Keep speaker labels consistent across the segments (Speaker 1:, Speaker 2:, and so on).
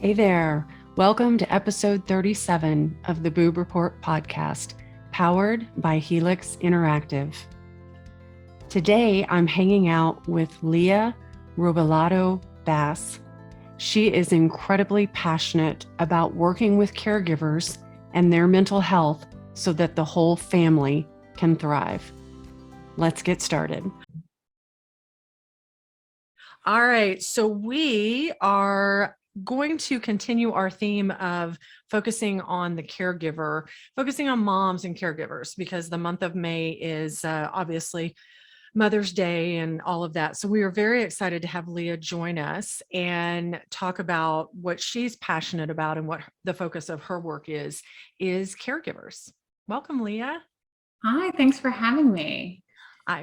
Speaker 1: Hey there. Welcome to episode 37 of the Boob Report podcast, powered by Helix Interactive. Today, I'm hanging out with Leah Robelato Bass. She is incredibly passionate about working with caregivers and their mental health so that the whole family can thrive. Let's get started. All right, so we are going to continue our theme of focusing on the caregiver, focusing on moms and caregivers, because the month of May is obviously Mother's Day and all of that. So we are very excited to have Leah join us and talk about what she's passionate about and what the focus of her work is caregivers. Welcome, Leah.
Speaker 2: Hi, thanks for having me.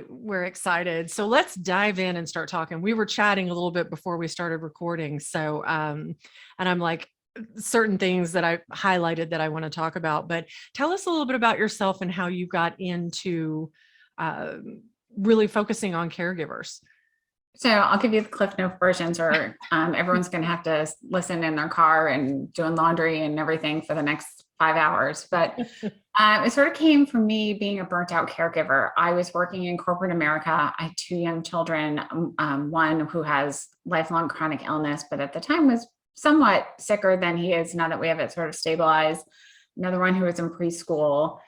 Speaker 1: We're excited. So let's dive in and start talking. We were chatting a little bit before we started recording. So, and I'm like, certain things that I highlighted that I want to talk about, but tell us a little bit about yourself and how you got into really focusing on caregivers.
Speaker 2: So I'll give you the Cliff Note versions, or everyone's going to have to listen in their car and doing laundry and everything for the next 5 hours. But it sort of came from me being a burnt out caregiver. I was working in corporate America. I had 2 young children, one who has lifelong chronic illness, but at the time was somewhat sicker than he is now that we have it sort of stabilized. Another one who was in preschool,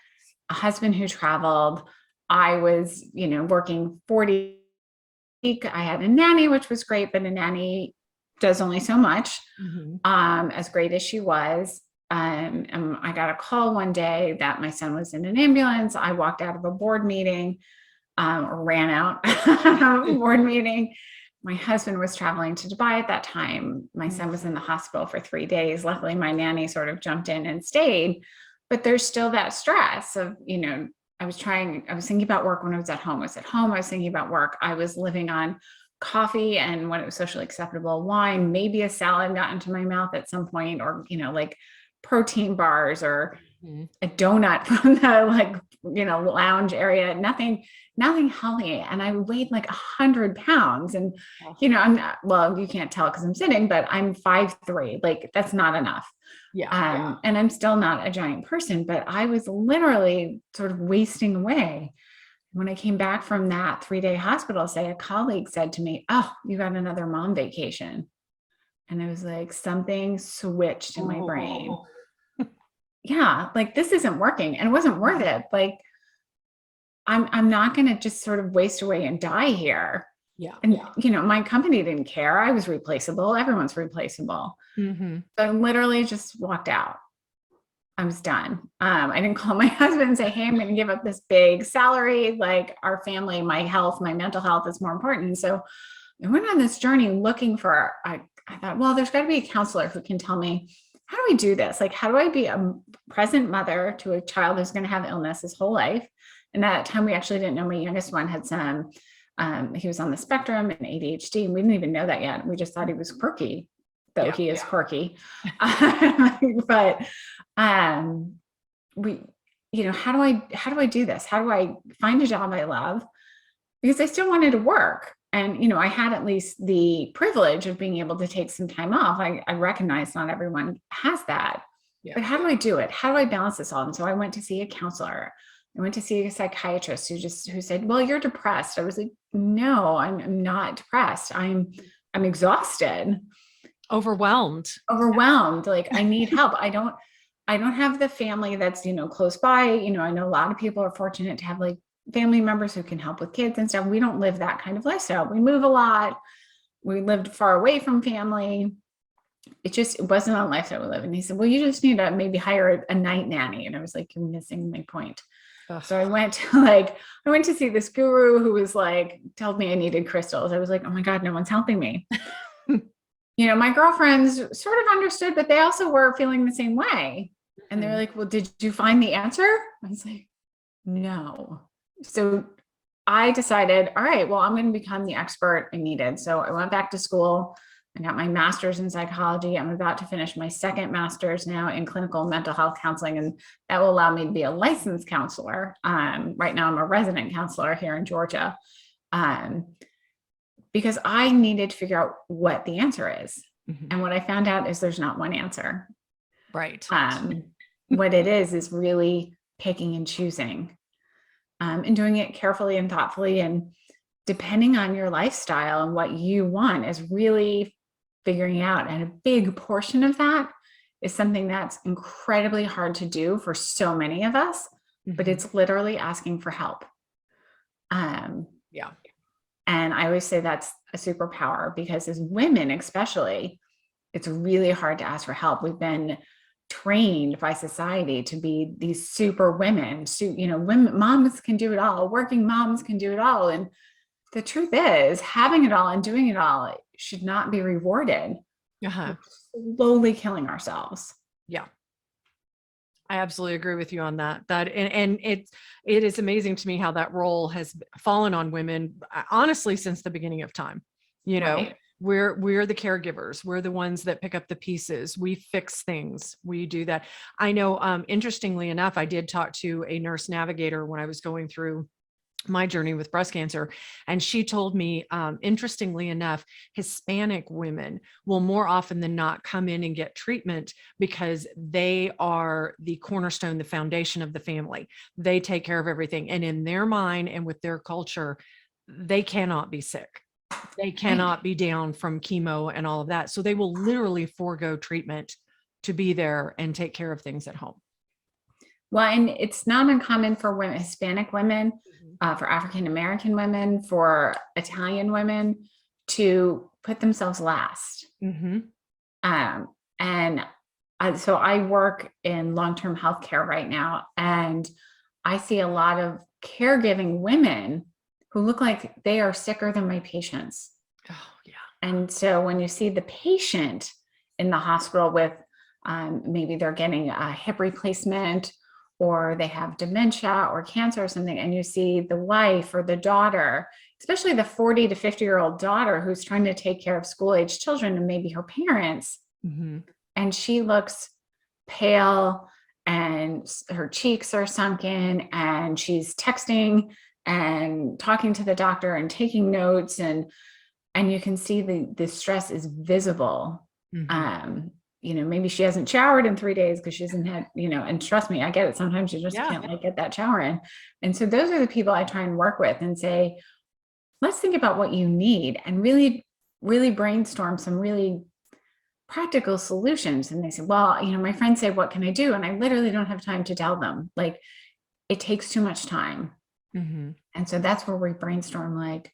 Speaker 2: a husband who traveled. I was, working 40 week. I had a nanny, which was great, but a nanny does only so much, as great as she was. And I got a call one day that my son was in an ambulance. I walked out of a board meeting, or ran out of a board meeting. My husband was traveling to Dubai at that time. My son was in the hospital for 3 days. Luckily, my nanny sort of jumped in and stayed. But there's still that stress of, I was thinking about work when I was at home. I was thinking about work. I was living on coffee and when it was socially acceptable, wine, maybe a salad got into my mouth at some point, or, like protein bars or a donut from the lounge area, nothing healthy. And I weighed like 100 pounds. And, I'm not, well, you can't tell because I'm sitting, but I'm 5'3". Like that's not enough. Yeah. And I'm still not a giant person, but I was literally sort of wasting away. When I came back from that 3-day hospital stay, a colleague said to me, "Oh, you got another mom vacation." And I was like, something switched in my brain. Yeah, like this isn't working, and it wasn't worth it. Like I'm not going to just sort of waste away and die here.
Speaker 1: Yeah.
Speaker 2: And, my company didn't care. I was replaceable. Everyone's replaceable. So I literally just walked out. I was done. I didn't call my husband and say, "Hey, I'm going to give up this big salary. Like our family, my health, my mental health is more important." So I went on this journey looking for, I thought, well, there's got to be a counselor who can tell me, how do I do this? Like, how do I be a present mother to a child who's going to have illness his whole life? And at that time, we actually didn't know my youngest one had some, he was on the spectrum and ADHD. And we didn't even know that yet. We just thought he was quirky, though he is quirky. But we, how do I do this? How do I find a job I love? Because I still wanted to work. And, I had at least the privilege of being able to take some time off. I recognize not everyone has that, but how do I do it? How do I balance this all? And so I went to see a counselor. I went to see a psychiatrist who said, "Well, you're depressed." I was like, "No, I'm not depressed. I'm exhausted,
Speaker 1: Overwhelmed.
Speaker 2: Like I need help. I don't have the family that's, close by. I know a lot of people are fortunate to have like family members who can help with kids and stuff. We don't live that kind of lifestyle. We move a lot. We lived far away from family. It wasn't a lifestyle we live in." And he said, "Well, you just need to maybe hire a night nanny." And I was like, "You're missing my point." So I went to see this guru who was like, told me I needed crystals. I was like, "Oh my God, no one's helping me." My girlfriends sort of understood, but they also were feeling the same way. And they're like, "Well, did you find the answer?" I was like, "No." So I decided, all right, well, I'm going to become the expert I needed. So I went back to school. I got my master's in psychology. I'm about to finish my second master's now in clinical mental health counseling, and that will allow me to be a licensed counselor. Right now, I'm a resident counselor here in Georgia, because I needed to figure out what the answer is.
Speaker 1: Mhm.
Speaker 2: And what I found out is there's not one answer.
Speaker 1: Right.
Speaker 2: Um, what it is really picking and choosing, and doing it carefully and thoughtfully. And depending on your lifestyle and what you want is really figuring out. And a big portion of that is something that's incredibly hard to do for so many of us, but
Speaker 1: Mhm.
Speaker 2: it's literally asking for help. Um,
Speaker 1: Yeah.
Speaker 2: and I always say that's a superpower because as women, especially, it's really hard to ask for help. We've been trained by society to be these super women. So, women, moms can do it all. Working moms can do it all. And the truth is, having it all and doing it all should not be rewarded.
Speaker 1: Uh-huh.
Speaker 2: We're slowly killing ourselves.
Speaker 1: Yeah. I absolutely agree with you on that. And it is amazing to me how that role has fallen on women, honestly, since the beginning of time. You know,
Speaker 2: Right.
Speaker 1: we're the caregivers. We're the ones that pick up the pieces. We fix things. We do that. I know, interestingly enough, I did talk to a nurse navigator when I was going through my journey with breast cancer. And she told me, interestingly enough, Hispanic women will more often than not come in and get treatment because they are the cornerstone, the foundation of the family. They take care of everything. And in their mind and with their culture, they cannot be sick. They
Speaker 2: Right.
Speaker 1: cannot be down from chemo and all of that. So they will literally forego treatment to be there and take care of things at home.
Speaker 2: Well, and it's not uncommon for women, Hispanic women, for African American women, for Italian women to put themselves last.
Speaker 1: Mm-hmm.
Speaker 2: Um, and so I work in long-term healthcare right now, and I see a lot of caregiving women who look like they are sicker than my patients.
Speaker 1: Oh, yeah.
Speaker 2: And so when you see the patient in the hospital with maybe they're getting a hip replacement or they have dementia or cancer or something, and you see the wife or the daughter, especially the 40 to 50-year-old daughter who's trying to take care of school age children and maybe her parents,
Speaker 1: Mm-hmm.
Speaker 2: and she looks pale and her cheeks are sunken and she's texting and talking to the doctor and taking notes, and you can see the stress is visible.
Speaker 1: Mm-hmm.
Speaker 2: Maybe she hasn't showered in 3 days because she hasn't had, and trust me, I get it. Sometimes you just
Speaker 1: Yeah.
Speaker 2: can't like get that shower in. And so those are the people I try and work with and say, let's think about what you need and really, really brainstorm some really practical solutions. And they say, well, my friends say, what can I do? And I literally don't have time to tell them. Like, it takes too much time.
Speaker 1: Mm-hmm.
Speaker 2: And so that's where we brainstorm, like,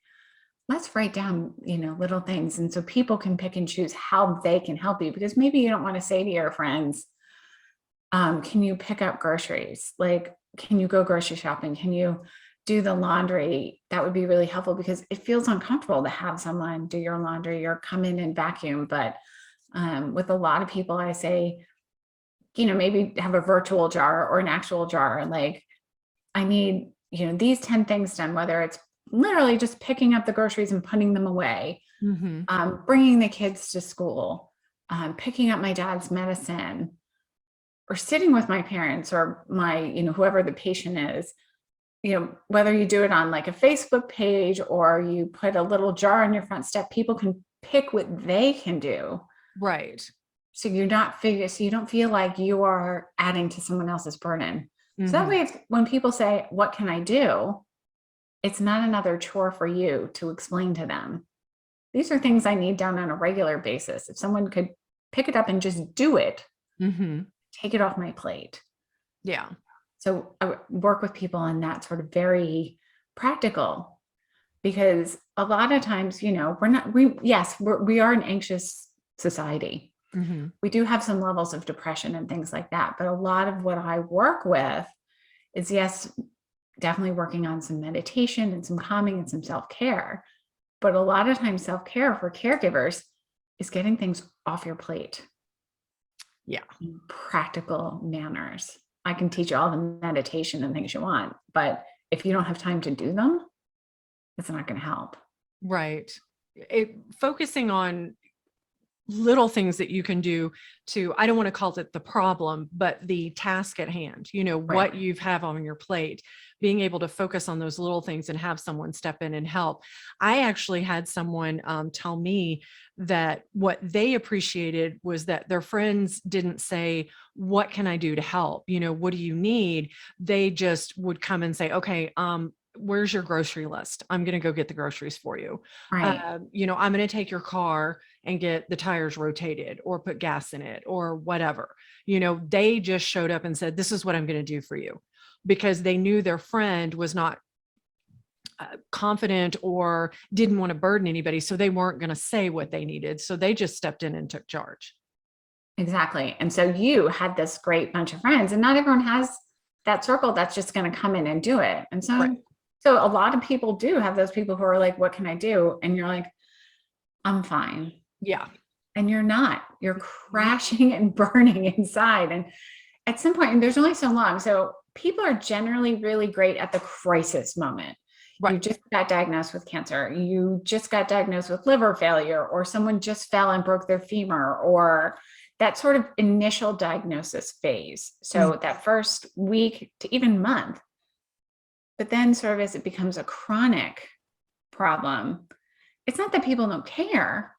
Speaker 2: let's write down, little things. And so people can pick and choose how they can help you, because maybe you don't want to say to your friends, can you pick up groceries? Like, can you go grocery shopping? Can you do the laundry? That would be really helpful because it feels uncomfortable to have someone do your laundry or come in and vacuum. But with a lot of people, I say, maybe have a virtual jar or an actual jar. Like, I need, these 10 things done, whether it's literally just picking up the groceries and putting them away,
Speaker 1: Mm-hmm.
Speaker 2: bringing the kids to school, picking up my dad's medicine, or sitting with my parents or my, whoever the patient is, whether you do it on like a Facebook page or you put a little jar on your front step, people can pick what they can do.
Speaker 1: Right.
Speaker 2: So so you don't feel like you are adding to someone else's burden. So that
Speaker 1: Mm-hmm.
Speaker 2: way, when people say, what can I do? It's not another chore for you to explain to them. These are things I need done on a regular basis. If someone could pick it up and just do it,
Speaker 1: Mm-hmm.
Speaker 2: take it off my plate.
Speaker 1: Yeah.
Speaker 2: So I work with people on that sort of very practical, because a lot of times, we are an anxious society.
Speaker 1: Mm-hmm.
Speaker 2: We do have some levels of depression and things like that. But a lot of what I work with is, yes, definitely working on some meditation and some calming and some self-care. But a lot of times self-care for caregivers is getting things off your plate.
Speaker 1: Yeah.
Speaker 2: In practical manners. I can teach you all the meditation and things you want, but if you don't have time to do them, it's not going to help.
Speaker 1: Right. Focusing on little things that you can do to, I don't want to call it the problem, but the task at hand,
Speaker 2: Right.
Speaker 1: what you have on your plate, being able to focus on those little things and have someone step in and help. I actually had someone tell me that what they appreciated was that their friends didn't say, what can I do to help? What do you need? They just would come and say, okay, where's your grocery list? I'm going to go get the groceries for you.
Speaker 2: Right.
Speaker 1: I'm going to take your car and get the tires rotated or put gas in it or whatever. They just showed up and said, this is what I'm going to do for you, because they knew their friend was not confident or didn't want to burden anybody. So they weren't going to say what they needed. So they just stepped in and took charge.
Speaker 2: Exactly. And so you had this great bunch of friends, and not everyone has that circle that's just going to come in and do it. And so,
Speaker 1: Right.
Speaker 2: so a lot of people do have those people who are like, what can I do? And you're like, I'm fine.
Speaker 1: Yeah.
Speaker 2: And you're not, you're crashing and burning inside. And at some point, and there's only so long. So people are generally really great at the crisis moment. You
Speaker 1: Right.
Speaker 2: just got diagnosed with cancer. You just got diagnosed with liver failure, or someone just fell and broke their femur, or that sort of initial diagnosis phase. So that first week to even month, but then sort of as it becomes a chronic problem, it's not that people don't care.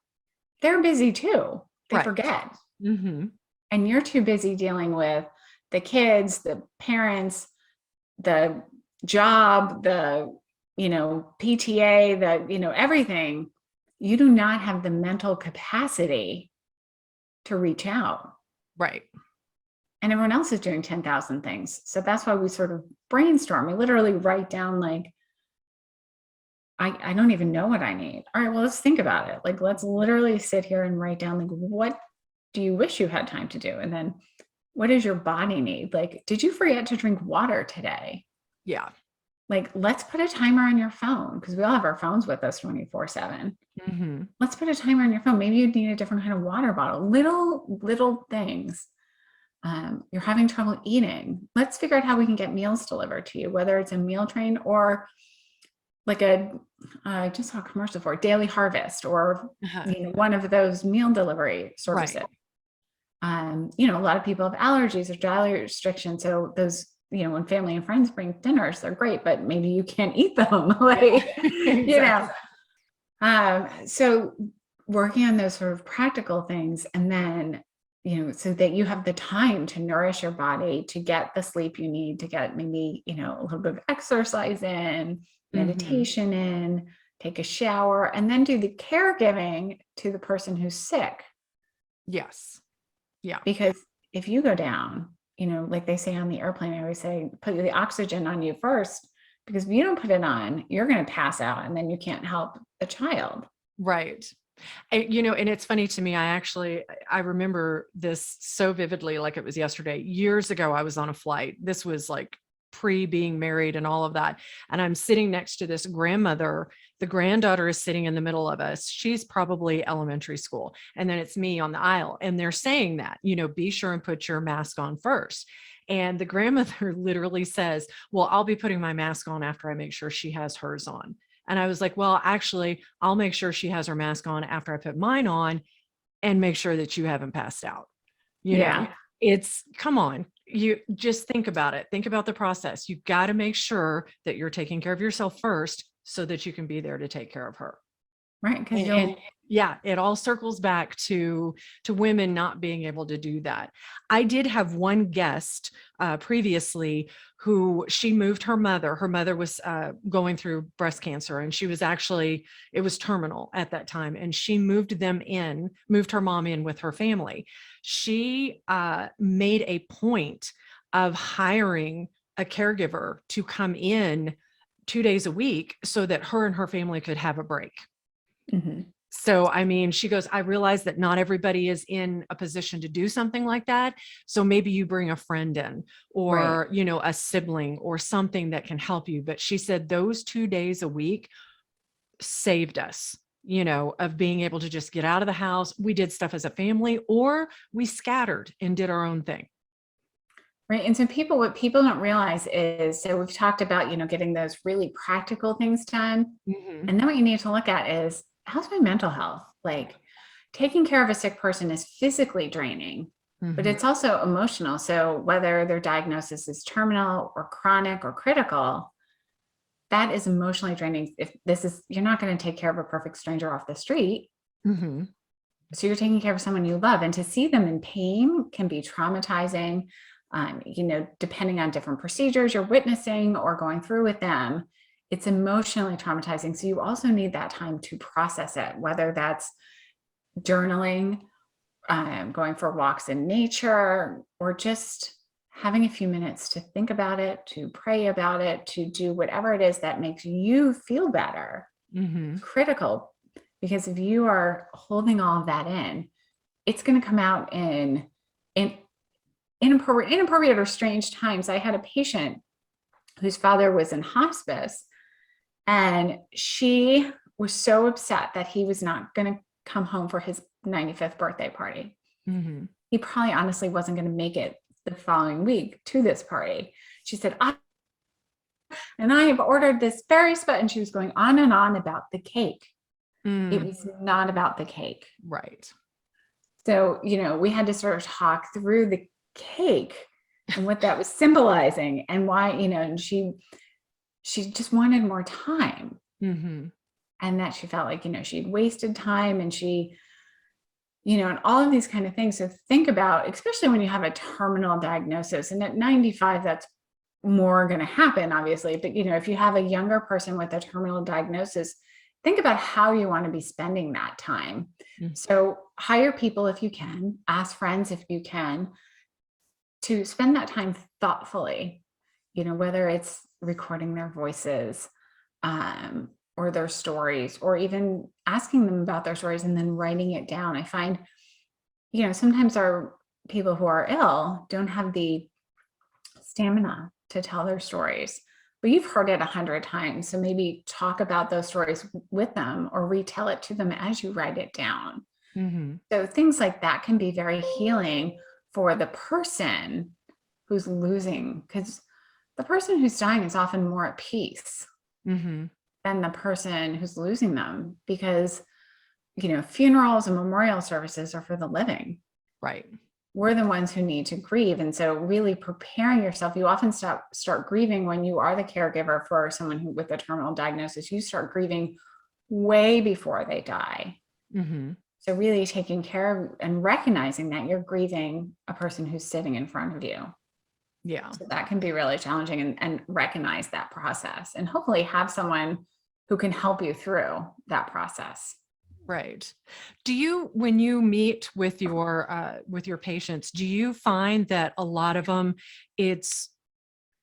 Speaker 2: They're busy too. They
Speaker 1: Right.
Speaker 2: forget.
Speaker 1: Mm-hmm.
Speaker 2: And you're too busy dealing with the kids, the parents, the job, the, PTA, the, everything. You do not have the mental capacity to reach out.
Speaker 1: Right.
Speaker 2: And everyone else is doing 10,000 things. So that's why we sort of brainstorm. We literally write down like, I don't even know what I need. All right, well, let's think about it. Like, let's literally sit here and write down, like, what do you wish you had time to do? And then what does your body need? Like, did you forget to drink water today?
Speaker 1: Yeah.
Speaker 2: Like, let's put a timer on your phone, because we all have our phones with us 24/7.
Speaker 1: Mm-hmm.
Speaker 2: Let's put a timer on your phone. Maybe you need a different kind of water bottle. Little things. You're having trouble eating. Let's figure out how we can get meals delivered to you, whether it's a meal train or like I just saw a commercial for Daily Harvest, or one of those meal delivery services.
Speaker 1: Right.
Speaker 2: A lot of people have allergies or dietary restrictions. So those, when family and friends bring dinners, they're great, but maybe you can't eat them. Like,
Speaker 1: Exactly.
Speaker 2: So working on those sort of practical things, and then, so that you have the time to nourish your body, to get the sleep you need, to get maybe, a little bit of exercise in, meditation in, take a shower, and then do the caregiving to the person who's sick.
Speaker 1: Yes. Yeah.
Speaker 2: Because if you go down, like they say on the airplane, I always say, put the oxygen on you first, because if you don't put it on, you're going to pass out, and then you can't help the child.
Speaker 1: Right. And, and it's funny to me, I remember this so vividly, like it was yesterday. Years ago, I was on a flight. This was like pre being married and all of that. And I'm sitting next to this grandmother. The granddaughter is sitting in the middle of us. She's probably elementary school. And then it's me on the aisle. And they're saying that, be sure and put your mask on first. And the grandmother literally says, well, I'll be putting my mask on after I make sure she has hers on. And I was like, well, actually, I'll make sure she has her mask on after I put mine on, and make sure that you haven't passed out. It's, come on, you just think about it. Think about the process. You've got to make sure that you're taking care of yourself first, so that you can be there to take care of her.
Speaker 2: Right.
Speaker 1: And yeah, it all circles back to women not being able to do that. I did have one guest previously who, she moved her mother. Her mother was going through breast cancer, and it was terminal at that time. And she moved her mom in with her family. She made a point of hiring a caregiver to come in 2 days a week so that her and her family could have a break.
Speaker 2: Mm-hmm.
Speaker 1: So, she goes, I realize that not everybody is in a position to do something like that. So maybe you bring a friend in, or, a sibling or something that can help you. But she said those 2 days a week saved us, of being able to just get out of the house. We did stuff as a family, or we scattered and did our own thing.
Speaker 2: Right. And so what people don't realize is, so we've talked about, getting those really practical things done.
Speaker 1: Mm-hmm.
Speaker 2: And then what you need to look at is, how's my mental health? Like, taking care of a sick person is physically draining, but
Speaker 1: Mhm.
Speaker 2: it's also emotional. So whether their diagnosis is terminal or chronic or critical, that is emotionally draining. If this is, you're not going to take care of a perfect stranger off the street.
Speaker 1: Mhm.
Speaker 2: So you're taking care of someone you love, and to see them in pain can be traumatizing. Depending on different procedures you're witnessing or going through with them, it's emotionally traumatizing. So you also need that time to process it, whether that's journaling, going for walks in nature, or just having a few minutes to think about it, to pray about it, to do whatever it is that makes you feel better.
Speaker 1: Mhm.
Speaker 2: It's critical, because if you are holding all of that in, it's going to come out in inappropriate or strange times. I had a patient whose father was in hospice, and she was so upset that he was not going to come home for his 95th birthday party.
Speaker 1: Mhm.
Speaker 2: He probably honestly wasn't going to make it the following week to this party. She said, I have ordered this very special, and she was going on and on about the cake. It
Speaker 1: Mm.
Speaker 2: was not about the cake.
Speaker 1: Right.
Speaker 2: So, we had to sort of talk through the cake and what that was symbolizing, and why, and she just wanted more time,
Speaker 1: Mhm.
Speaker 2: and that she felt like, she'd wasted time, and and all of these kind of things. So think about, especially when you have a terminal diagnosis, and at 95, that's more going to happen, obviously. But, if you have a younger person with a terminal diagnosis, think about how you want to be spending that time.
Speaker 1: Mm.
Speaker 2: So hire people if you can, ask friends if you can, to spend that time thoughtfully, whether it's recording their voices, or their stories, or even asking them about their stories and then writing it down. I find, sometimes our people who are ill don't have the stamina to tell their stories, but you've heard it 100 times. So maybe talk about those stories with them, or retell it to them as you write it down.
Speaker 1: Mhm.
Speaker 2: So things like that can be very healing for the person who's losing, because the person who's dying is often more at peace
Speaker 1: Mhm.
Speaker 2: than the person who's losing them, because, funerals and memorial services are for the living.
Speaker 1: Right.
Speaker 2: We're the ones who need to grieve. And so really preparing yourself, you often start grieving when you are the caregiver for someone with a terminal diagnosis. You start grieving way before they die.
Speaker 1: Mhm.
Speaker 2: So really taking care of and recognizing that you're grieving a person who's sitting in front of you.
Speaker 1: Yeah.
Speaker 2: So that can be really challenging, and recognize that process, and hopefully have someone who can help you through that process.
Speaker 1: Right. When you meet with your patients, do you find that a lot of them,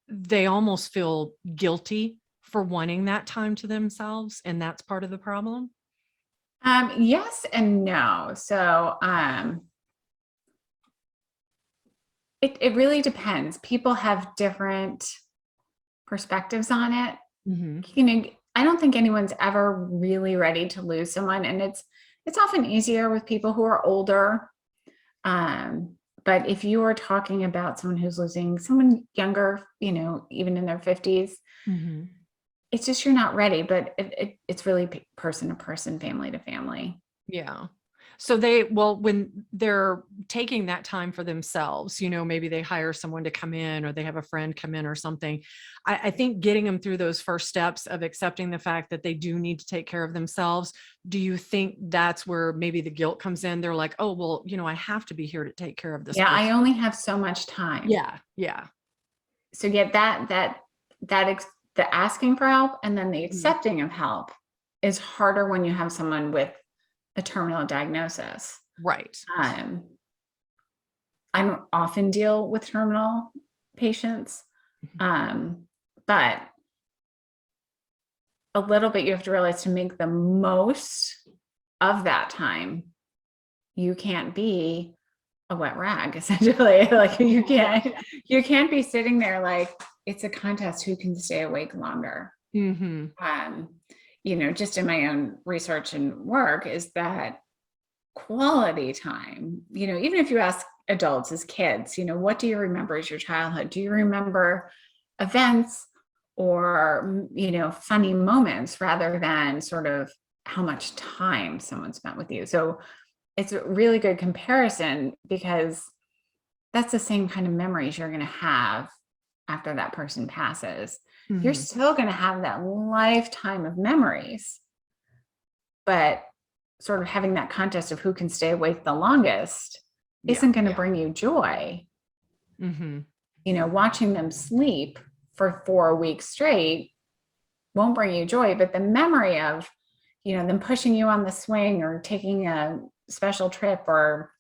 Speaker 1: they almost feel guilty for wanting that time to themselves, and that's part of the problem?
Speaker 2: Yes and no. So it really depends. People have different perspectives on it.
Speaker 1: Mhm.
Speaker 2: I don't think anyone's ever really ready to lose someone, and it's often easier with people who are older. Um, but if you are talking about someone who's losing someone younger, even in their 50s,
Speaker 1: Mhm.
Speaker 2: it's just you're not ready. But it's really person to person, family to family.
Speaker 1: Yeah. So when they're taking that time for themselves, maybe they hire someone to come in, or they have a friend come in or something. I think getting them through those first steps of accepting the fact that they do need to take care of themselves. Do you think that's where maybe the guilt comes in? They're like, oh, well, I have to be here to take care of this
Speaker 2: Yeah, I
Speaker 1: person.
Speaker 2: only have so much time.
Speaker 1: Yeah. Yeah.
Speaker 2: So yeah, the asking for help and then the
Speaker 1: Mhm.
Speaker 2: accepting of help is harder when you have someone with a terminal diagnosis.
Speaker 1: Right.
Speaker 2: Um, I don't often deal with terminal patients,
Speaker 1: Mhm.
Speaker 2: um, but a little bit you have to realize, to make the most of that time, you can't be a wet rag, essentially. Like you can't be sitting there like it's a contest who can stay awake longer.
Speaker 1: Mhm.
Speaker 2: um, just in my own research and work, is that quality time, even if you ask adults as kids, what do you remember as your childhood? Do you remember events, or, funny moments, rather than sort of how much time someone spent with you? So it's a really good comparison because that's the same kind of memories you're going to have after that person passes. You're
Speaker 1: Mhm.
Speaker 2: still going to have that lifetime of memories, but sort of having that contest of who can stay awake the longest
Speaker 1: Yeah.
Speaker 2: isn't going to bring you joy.
Speaker 1: Mhm.
Speaker 2: Watching them sleep for 4 weeks straight won't bring you joy, but the memory of, them pushing you on the swing or taking a special trip or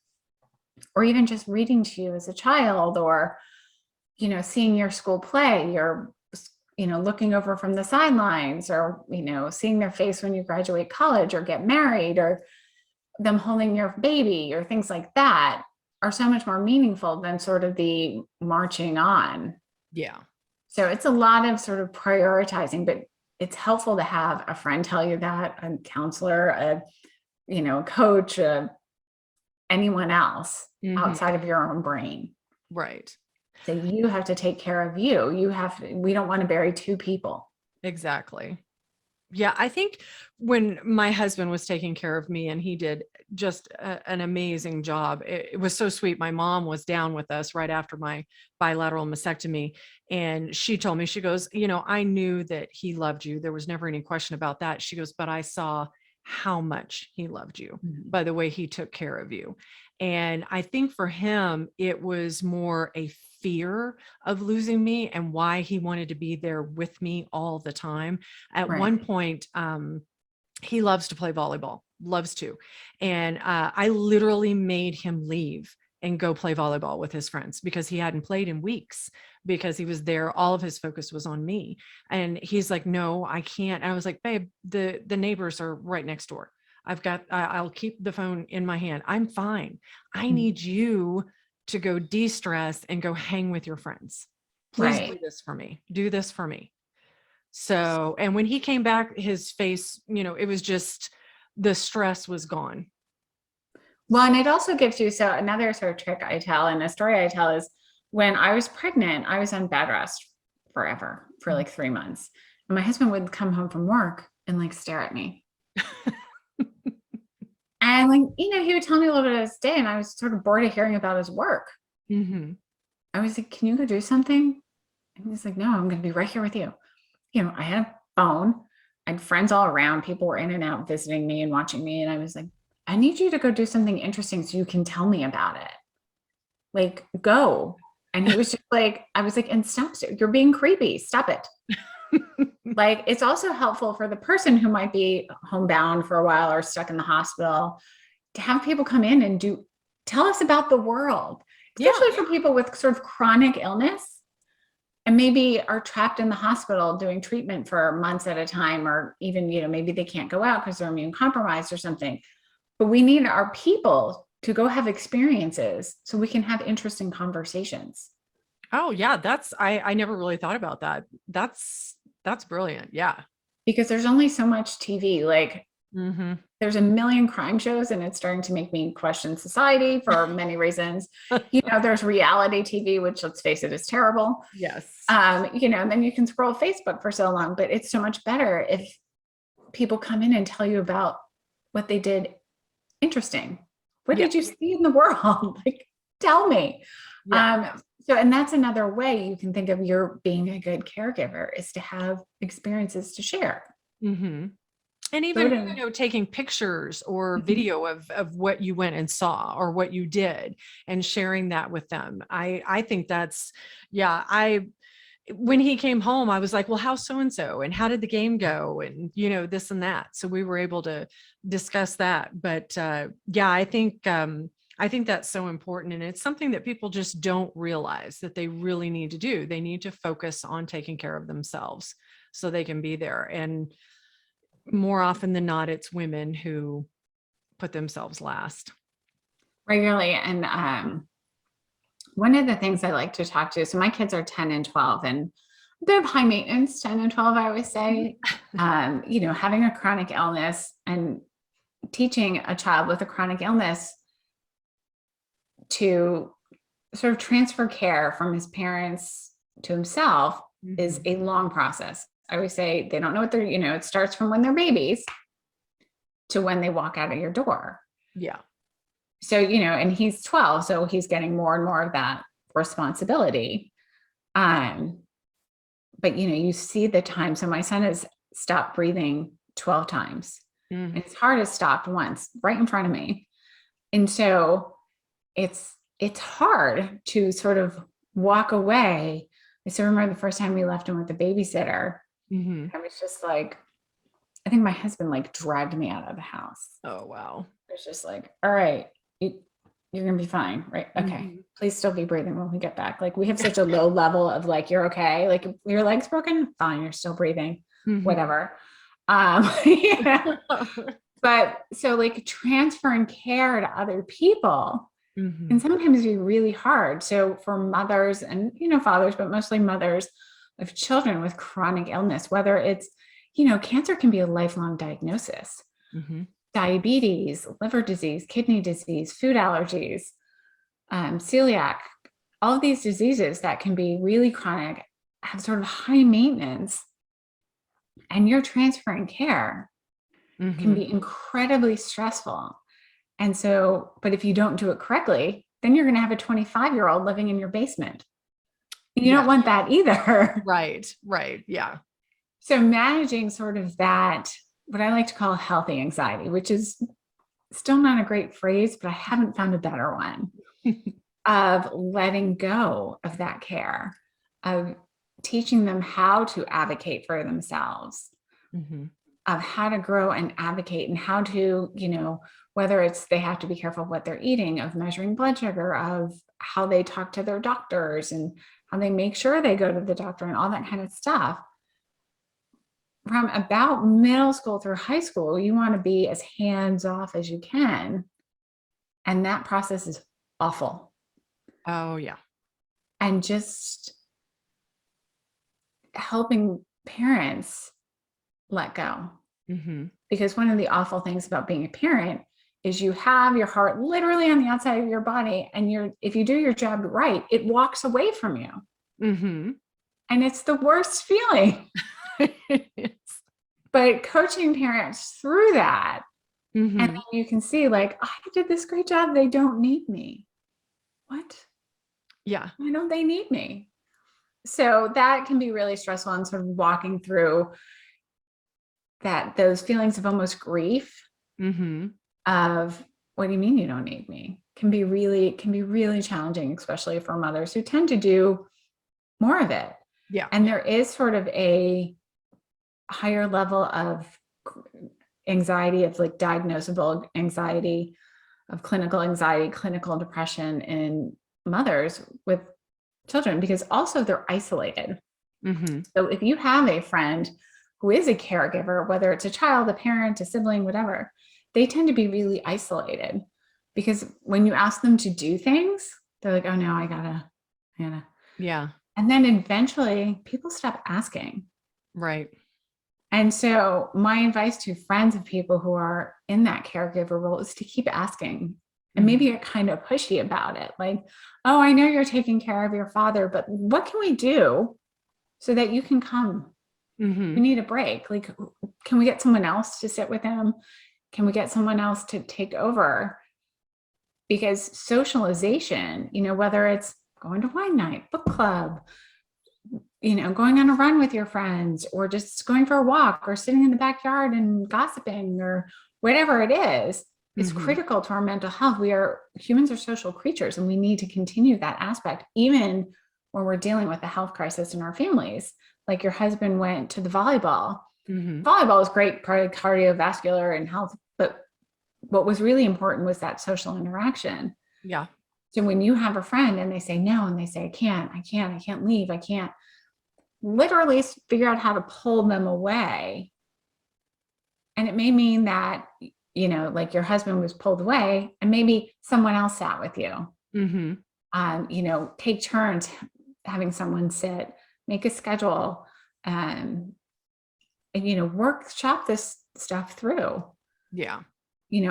Speaker 2: even just reading to you as a child or, seeing your school play or, looking over from the sidelines or, seeing their face when you graduate college or get married or them holding your baby or things like that are so much more meaningful than sort of the marching on.
Speaker 1: Yeah.
Speaker 2: So it's a lot of sort of prioritizing, but it's helpful to have a friend tell you that, a counselor, coach, anyone else
Speaker 1: Mhm.
Speaker 2: outside of your own brain.
Speaker 1: Right.
Speaker 2: So you have to take care of you. We don't want to bury two people.
Speaker 1: Exactly. Yeah, I think when my husband was taking care of me and he did just an amazing job. It was so sweet. My mom was down with us right after my bilateral mastectomy. And she told me, she goes, I knew that he loved you. There was never any question about that. She goes, but I saw how much he loved you
Speaker 2: Mhm.
Speaker 1: by the way he took care of you. And I think for him, it was more a fear of losing me and why he wanted to be there with me all the time. At
Speaker 2: Right.
Speaker 1: one point, he loves to play volleyball, loves to. And I literally made him leave and go play volleyball with his friends because he hadn't played in weeks because he was there. All of his focus was on me. And he's like, no, I can't. And I was like, babe, the neighbors are right next door. I'll keep the phone in my hand. I'm fine. I
Speaker 2: Mhm.
Speaker 1: need you to go de-stress and go hang with your friends. Please do
Speaker 2: Right.
Speaker 1: this for me. Do this for me. So, and when he came back, his face, it was just the stress was gone.
Speaker 2: Well, and it also gives you, so another sort of trick I tell and a story I tell is when I was pregnant, I was on bed rest forever for like 3 months. And my husband would come home from work and like stare at me. And like, he would tell me a little bit of his day, and I was sort of bored of hearing about his work.
Speaker 1: Hmm.
Speaker 2: I was like, can you go do something? And he's like, no, I'm going to be right here with you. I had a phone. I had friends all around. People were in and out visiting me and watching me. And I was like, I need you to go do something interesting so you can tell me about it. Like, go. And he was just like, I was like, and stop. You're being creepy. Stop it. Like, it's also helpful for the person who might be homebound for a while or stuck in the hospital to have people come in and tell us about the world,
Speaker 1: Yeah.
Speaker 2: especially for people with sort of chronic illness and maybe are trapped in the hospital doing treatment for months at a time, or even, maybe they can't go out because they're immune compromised or something. But we need our people to go have experiences so we can have interesting conversations.
Speaker 1: Oh yeah. I never really thought about that. That's brilliant. Yeah.
Speaker 2: Because there's only so much TV. Like,
Speaker 1: Hmm.
Speaker 2: there's a million crime shows, and it's starting to make me question society for many reasons. There's reality TV, which, let's face it, is terrible.
Speaker 1: Yes.
Speaker 2: And then you can scroll Facebook for so long, but it's so much better if people come in and tell you about what they did interesting. What
Speaker 1: Yeah.
Speaker 2: did you see in the world? Like, tell me.
Speaker 1: Yeah.
Speaker 2: Um, and that's another way you can think of your being a good caregiver, is to have experiences to share.
Speaker 1: Hmm. And
Speaker 2: So
Speaker 1: even, taking pictures or video of what you went and saw or what you did and sharing that with them. I think that's, yeah, when he came home, I was like, well, how's so-and-so and how did the game go? And, this and that. So we were able to discuss that. But yeah, I think that's so important. And it's something that people just don't realize that they really need to do. They need to focus on taking care of themselves so they can be there. And more often than not, it's women who put themselves last.
Speaker 2: regularly. And one of the things I like to talk to, so my kids are 10 and 12, and a bit of high maintenance, 10 and 12, I always say. Having a chronic illness and teaching a child with a chronic illness to sort of transfer care from his parents to himself is
Speaker 1: Mhm.
Speaker 2: a long process. I always say they don't know what they're, it starts from when they're babies to when they walk out of your door.
Speaker 1: Yeah.
Speaker 2: So, and he's 12, so he's getting more and more of that responsibility. But you see the time. So my son has stopped breathing 12 times. And his heart has stopped once right in front of me. And so it's hard to sort of walk away. I still remember the first time we left him with the babysitter. I was just like, I think my husband like dragged me out of the house.
Speaker 1: Oh, wow.
Speaker 2: It's just like, all right, you're going to be fine. Right. Okay. Please still be breathing when we get back. Like we have such a low level of like, you're okay. Like if your leg's broken, fine. You're still breathing, whatever. Yeah. But so like transferring care to other people can sometimes be really hard. So for mothers and, fathers, but mostly mothers of children with chronic illness, whether it's, cancer can be a lifelong diagnosis. Diabetes, liver disease, kidney disease, food allergies, celiac, all of these diseases that can be really chronic, have sort of high maintenance, and you're transferring care can be incredibly stressful. And so, but if you don't do it correctly, then you're going to have a 25-year-old living in your basement. You don't want that either.
Speaker 1: Right. Yeah.
Speaker 2: So managing sort of that, what I like to call healthy anxiety, which is still not a great phrase, but I haven't found a better one, of letting go of that care, of teaching them how to advocate for themselves, of how to grow and advocate, and how to, whether it's they have to be careful what they're eating, of measuring blood sugar, of how they talk to their doctors and how they make sure they go to the doctor and all that kind of stuff. From about middle school through high school, you want to be as hands-off as you can. And that process is awful.
Speaker 1: Oh, yeah.
Speaker 2: And just helping parents let go. Because one of the awful things about being a parent is you have your heart literally on the outside of your body. And if you do your job right, it walks away from you. And it's the worst feeling. But coaching parents through that, and then you can see like, I did this great job. They don't need me. What?
Speaker 1: Yeah.
Speaker 2: Why don't they need me? So that can be really stressful, and sort of walking through those feelings of almost grief of, what do you mean you don't need me? Can be really challenging, especially for mothers who tend to do more of it. Yeah. And there is sort of a higher level of anxiety, of like diagnosable anxiety, of clinical anxiety, clinical depression in mothers with children, because also they're isolated. So if you have a friend who is a caregiver, whether it's a child, a parent, a sibling, whatever, they tend to be really isolated, because when you ask them to do things, they're like, oh no, I gotta. Yeah. And then eventually people stop asking.
Speaker 1: Right.
Speaker 2: And so my advice to friends of people who are in that caregiver role is to keep asking, and maybe get kind of pushy about it. Like, oh, I know you're taking care of your father, but what can we do so that you can come? You need a break. Like, can we get someone else to sit with him? Can we get someone else to take over? Because socialization, whether it's going to wine night, book club, going on a run with your friends, or just going for a walk, or sitting in the backyard and gossiping, or whatever it is critical to our mental health. Humans are social creatures, and we need to continue that aspect, even when we're dealing with a health crisis in our families. Like your husband went to the volleyball. Volleyball is great, part of cardiovascular and health, but what was really important was that social interaction. Yeah. So when you have a friend and they say no, and they say, I can't leave, I can't, literally figure out how to pull them away. And it may mean that, like your husband was pulled away, and maybe someone else sat with you. Take turns having someone sit, make a schedule, and workshop this stuff through. Yeah.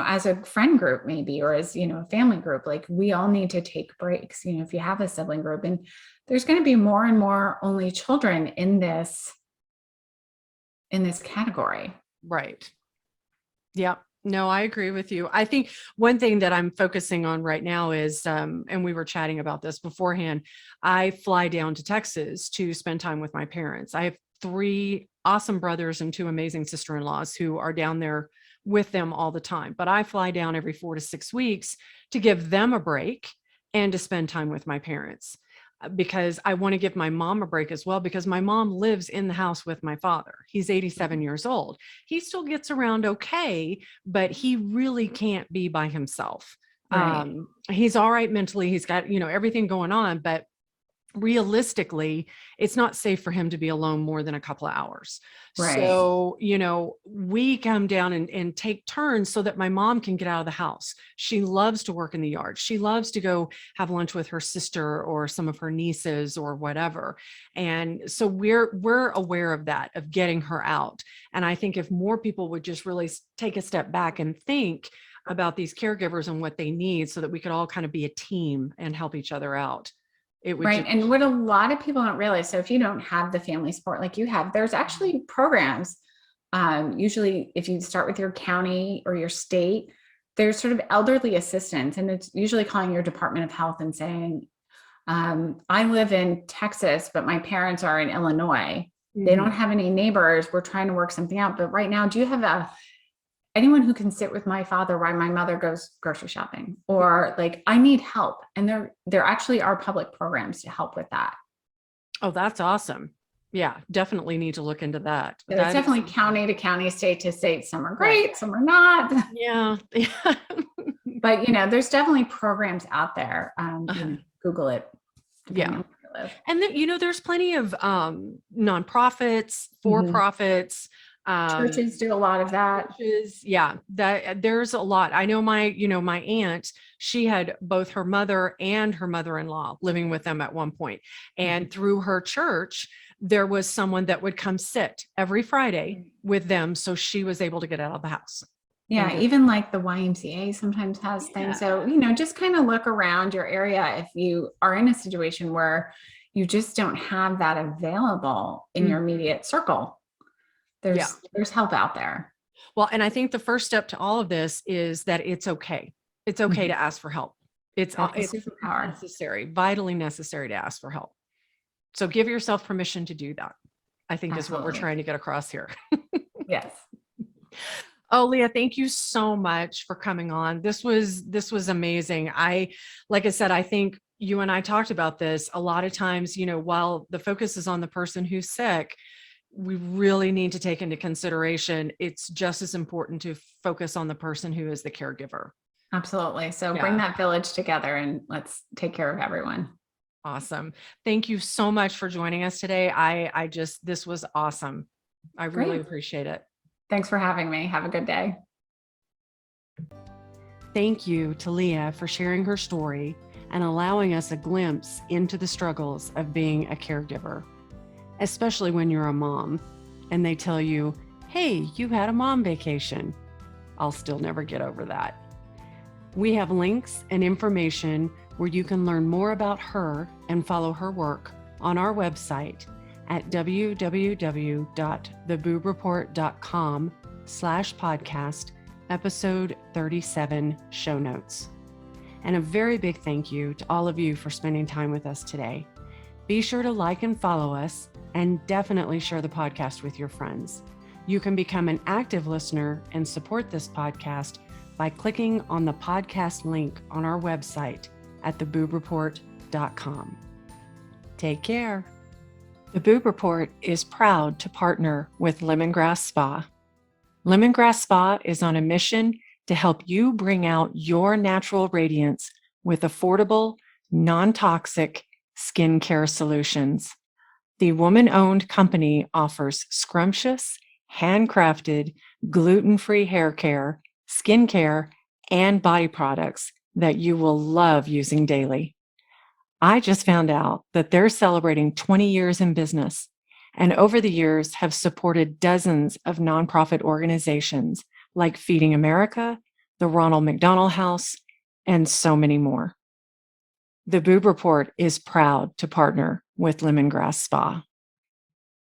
Speaker 2: As a friend group, maybe, or as, a family group, like we all need to take breaks, if you have a sibling group. And there's going to be more and more only children in this category. Right. Yeah.
Speaker 1: No, I agree with you. I think one thing that I'm focusing on right now is, and we were chatting about this beforehand, I fly down to Texas to spend time with my parents. I have three awesome brothers and two amazing sister-in-laws who are down there with them all the time. But I fly down every 4 to 6 weeks to give them a break and to spend time with my parents, because I want to give my mom a break as well, because my mom lives in the house with my father. He's 87 years old. He still gets around okay, but he really can't be by himself.
Speaker 2: Right.
Speaker 1: He's all right mentally. He's got, everything going on, but realistically, it's not safe for him to be alone more than a couple of hours.
Speaker 2: Right.
Speaker 1: So, we come down and take turns so that my mom can get out of the house. She loves to work in the yard. She loves to go have lunch with her sister or some of her nieces or whatever. And so we're aware of that, of getting her out. And I think if more people would just really take a step back and think about these caregivers and what they need, so that we could all kind of be a team and help each other out, it would
Speaker 2: Right.
Speaker 1: just,
Speaker 2: And what a lot of people don't realize, so if you don't have the family support like you have, there's actually programs. Usually, if you start with your county or your state, there's sort of elderly assistance, and it's usually calling your Department of Health and saying, I live in Texas, but my parents are in Illinois. They don't have any neighbors. We're trying to work something out. But right now, do you have anyone who can sit with my father while my mother goes grocery shopping, or like, I need help? And there actually are public programs to help with that.
Speaker 1: Oh, that's awesome. Yeah, definitely need to look into that.
Speaker 2: So it's
Speaker 1: That is,
Speaker 2: definitely county to county, state to state. Some are
Speaker 1: right.
Speaker 2: great, some are not.
Speaker 1: Yeah.
Speaker 2: But there's definitely programs out there. Google it.
Speaker 1: Yeah.
Speaker 2: On where you live.
Speaker 1: And then, there's plenty of nonprofits, for profits.
Speaker 2: Churches do a lot of that.
Speaker 1: Yeah, that there's a lot. I know my aunt, she had both her mother and her mother-in-law living with them at one point. And through her church, there was someone that would come sit every Friday with them. So she was able to get out of the house.
Speaker 2: Yeah, even like the YMCA sometimes has things. So, just kind of look around your area if you are in a situation where you just don't have that available in your immediate circle. There's help out there.
Speaker 1: Well, and I think the first step to all of this is that it's okay. It's okay to ask for help. It's necessary, vitally necessary to ask for help. So give yourself permission to do that, I think. Absolutely. Is what we're trying to get across here.
Speaker 2: Yes.
Speaker 1: Oh, Leah, thank you so much for coming on. This was amazing. Like I said, I think you and I talked about this a lot of times, while the focus is on the person who's sick, we really need to take into consideration, it's just as important to focus on the person who is the caregiver.
Speaker 2: Absolutely. So bring that village together and let's take care of everyone.
Speaker 1: Awesome. Thank you so much for joining us today. This was awesome. I really appreciate it.
Speaker 2: Thanks for having me. Have a good day.
Speaker 1: Thank you to Leah for sharing her story and allowing us a glimpse into the struggles of being a caregiver, especially when you're a mom and they tell you, hey, you had a mom vacation. I'll still never get over that. We have links and information where you can learn more about her and follow her work on our website at www.theboobreport.com/podcast, episode 37 show notes. And a very big thank you to all of you for spending time with us today. Be sure to like and follow us, and definitely share the podcast with your friends. You can become an active listener and support this podcast by clicking on the podcast link on our website at theboobreport.com. Take care. The Boob Report is proud to partner with Lemongrass Spa. Lemongrass Spa is on a mission to help you bring out your natural radiance with affordable, non-toxic skincare solutions. The woman-owned company offers scrumptious, handcrafted, gluten-free hair care, skincare, and body products that you will love using daily. I just found out that they're celebrating 20 years in business, and over the years have supported dozens of nonprofit organizations like Feeding America, the Ronald McDonald House, and so many more. The Boob Report is proud to partner with Lemongrass Spa.